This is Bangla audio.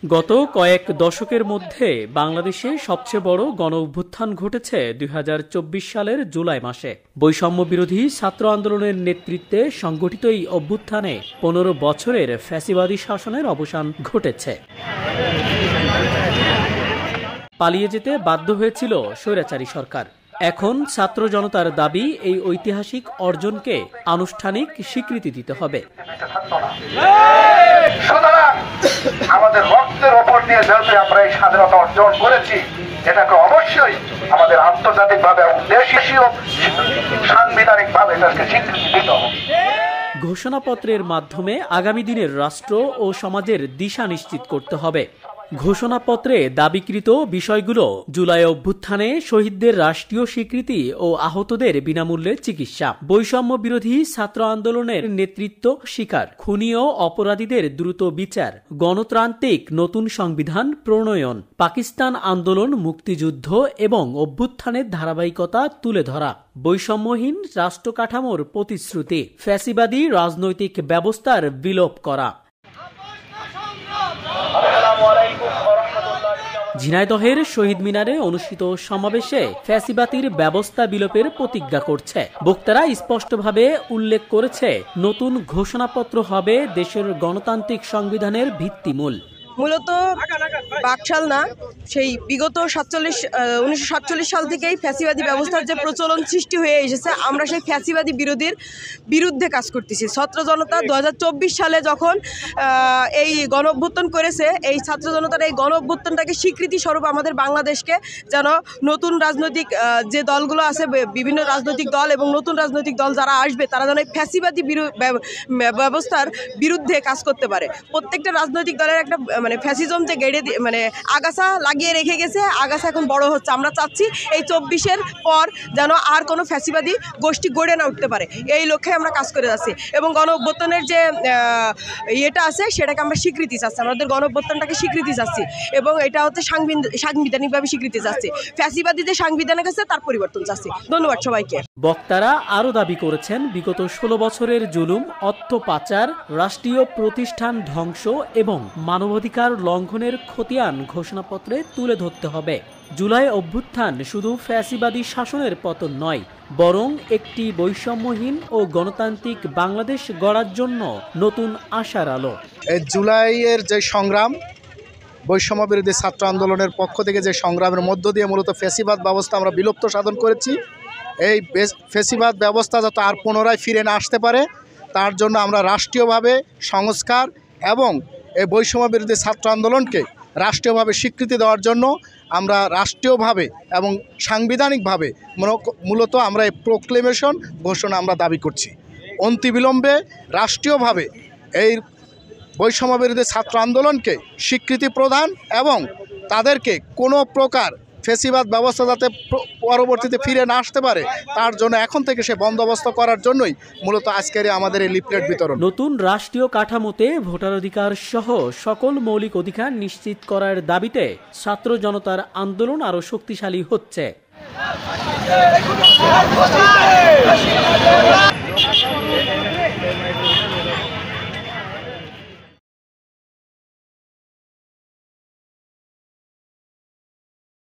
গত কয়েক দশকের মধ্যে বাংলাদেশে সবচেয়ে বড় গণঅভ্যুত্থান ঘটেছে ২০২৪ সালের জুলাই মাসে। বৈষম্য বিরোধী ছাত্র আন্দোলনের নেতৃত্বে সংগঠিত এই অভ্যুত্থানে ১৫ বছরের ফ্যাসিবাদী শাসনের অবসান ঘটেছে। পালিয়ে যেতে বাধ্য হয়েছিল স্বৈরাচারী সরকার। এখন ছাত্র জনতার দাবি, এই ঐতিহাসিক অর্জনকে আনুষ্ঠানিক স্বীকৃতি দিতে হবে। আমাদের রক্তের ওপর দিয়ে যেহেতু আমরা এই স্বাধীনতা অর্জন করেছি, এটাকে অবশ্যই আমাদের আন্তর্জাতিকভাবে এবং দেশীয় সাংবিধানিকভাবে এটাকে স্বীকৃতি দিতে হবে। ঘোষণাপত্রের মাধ্যমে আগামী দিনের রাষ্ট্র ও সমাজের দিশা নিশ্চিত করতে হবে। ঘোষণাপত্রে দাবিকৃত বিষয়গুলো জুলাই অভ্যুত্থানে শহীদদের রাষ্ট্রীয় স্বীকৃতি ও আহতদের বিনামূল্যে চিকিৎসা, বৈষম্য বিরোধী ছাত্র আন্দোলনের নেতৃত্ব স্বীকার, খুনি ও অপরাধীদের দ্রুত বিচার, গণতান্ত্রিক নতুন সংবিধান প্রণয়ন, পাকিস্তান আন্দোলন, মুক্তিযুদ্ধ এবং অভ্যুত্থানের ধারাবাহিকতা তুলে ধরা, বৈষম্যহীন রাষ্ট্র কাঠামোর প্রতিশ্রুতি, ফ্যাসিবাদী রাজনৈতিক ব্যবস্থার বিলোপ করা। ঝিনাইদহের শহীদ মিনারে অনুষ্ঠিত সমাবেশে ফ্যাসিবাদীর ব্যবস্থা বিলোপের প্রতিজ্ঞা করছে। বক্তারা স্পষ্টভাবে উল্লেখ করেছে, নতুন ঘোষণাপত্র হবে দেশের গণতান্ত্রিক সংবিধানের ভিত্তিমূল। মূলত বাকশাল না, সেই বিগত 1947 সাল থেকেই ফ্যাসিবাদী ব্যবস্থার যে প্রচলন সৃষ্টি হয়ে এসেছে, আমরা সেই ফ্যাসিবাদী বিরুদ্ধে কাজ করতেছি। ছাত্র জনতা 2024 সালে যখন এই গণ অভ্যুত্থান করেছে, এই ছাত্র জনতার এই গণ অভ্যুত্থানটাকে স্বীকৃতি স্বরূপ আমাদের বাংলাদেশকে যেন নতুন রাজনৈতিক যে দলগুলো আছে, বিভিন্ন রাজনৈতিক দল এবং নতুন রাজনৈতিক দল যারা আসবে, তারা যেন এই ফ্যাসিবাদী ব্যবস্থার বিরুদ্ধে কাজ করতে পারে। প্রত্যেকটা রাজনৈতিক দলের একটা ফ্যাসিজম যে আগাছা লাগিয়ে রেখে গেছে, আগাছা এখন বড় হচ্ছে। আমরা চাচ্ছি এই 24-এর পর যেন আর কোনো ফ্যাসিবাদী গোষ্ঠী গড়ে না উঠতে পারে, এই লক্ষ্যে আমরা কাজ করে যাচ্ছি। এবং গণ অভ্যুত্থানের যে ইয়েটা আছে, সেটাকে আমরা স্বীকৃতি চাচ্ছি, আমাদের গণ অভ্যুত্থানটাকে স্বীকৃতি চাচ্ছি এবং এটা হচ্ছে সাংবিধানিকভাবে স্বীকৃতি চাচ্ছি। ফ্যাসিবাদী যে সাংবিধানিক আছে তার পরিবর্তন চাচ্ছি। ধন্যবাদ সবাইকে। বক্তারা আরও দাবি করেছেন, বিগত 16 বছরের জুলুম, অর্থ পাচার, রাষ্ট্রীয় প্রতিষ্ঠান ধ্বংস এবং মানবাধিকার লঙ্ঘনের খতিয়ান ঘোষণাপত্রে তুলে ধরতে হবে। জুলাই অভ্যুত্থান শুধু ফ্যাসিবাদী শাসনের পতন নয়, বরং একটি বৈষম্যহীন ও গণতান্ত্রিক বাংলাদেশ গড়ার জন্য নতুন আশার আলো। এই জুলাইয়ের যে সংগ্রাম, বৈষম্য বিরোধী ছাত্র আন্দোলনের পক্ষ থেকে যে সংগ্রামের মধ্য দিয়ে মূলত ফ্যাসিবাদ ব্যবস্থা আমরা বিলুপ্ত সাধন করেছি। এই ফ্যাসিবাদ ব্যবস্থা যাতে আর পুনরায় ফিরে না আসতে পারে, তার জন্য আমরা রাষ্ট্রীয়ভাবে সংস্কার এবং এই বৈষম্য বিরোধী ছাত্র আন্দোলনকে রাষ্ট্রীয়ভাবে স্বীকৃতি দেওয়ার জন্য আমরা রাষ্ট্রীয়ভাবে এবং সাংবিধানিকভাবে মূলত আমরা এই প্রোক্লেমেশন ঘোষণা আমরা দাবি করছি। অনতিবিলম্বে রাষ্ট্রীয়ভাবে এই বৈষম্য বিরোধী ছাত্র আন্দোলনকে স্বীকৃতি প্রদান এবং তাদেরকে কোনো প্রকার ফ্যাসিবাদ ব্যবস্থা যাতে পরবর্তীতে ফিরে না আসতে পারে, তার জন্য এখন থেকে সে বন্দোবস্ত করার জন্যই মূলত আজকের আমাদের এই লিফলেট বিতরণ। নতুন রাষ্ট্রীয় কাঠামোতে ভোটাধিকার সহ সকল মৌলিক অধিকার নিশ্চিত করার দাবিতে ছাত্র জনতার আন্দোলন আরও শক্তিশালী হচ্ছে।